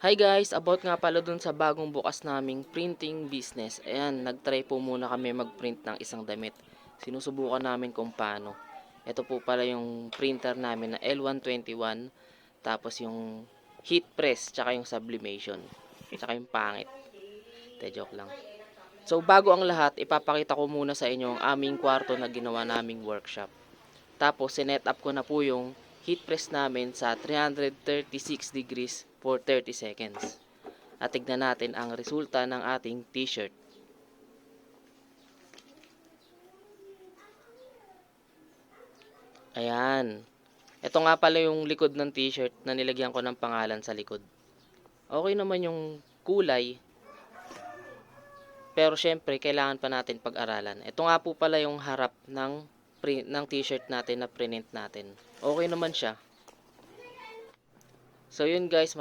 Hi guys, about nga pala dun sa bagong bukas naming printing business. Ayan, nagtry po muna kami mag-print ng isang damit. Sinusubukan namin kung paano. Ito po pala yung printer namin na L121. Tapos yung heat press, tsaka yung sublimation. Tsaka yung pangit. Joke lang. So bago ang lahat, ipapakita ko muna sa inyo ang aming kwarto na ginawa naming workshop. Tapos sinet up ko na po yung heat press namin sa 336 degrees for 30 seconds. At tignan natin ang resulta ng ating t-shirt. Ayan. Ito nga pala yung likod ng t-shirt na nilagyan ko ng pangalan sa likod. Okay naman yung kulay. Pero syempre, kailangan pa natin pag-aralan. Ito nga po pala yung harap ng t-shirt natin na print natin. Okay naman siya. So yun guys.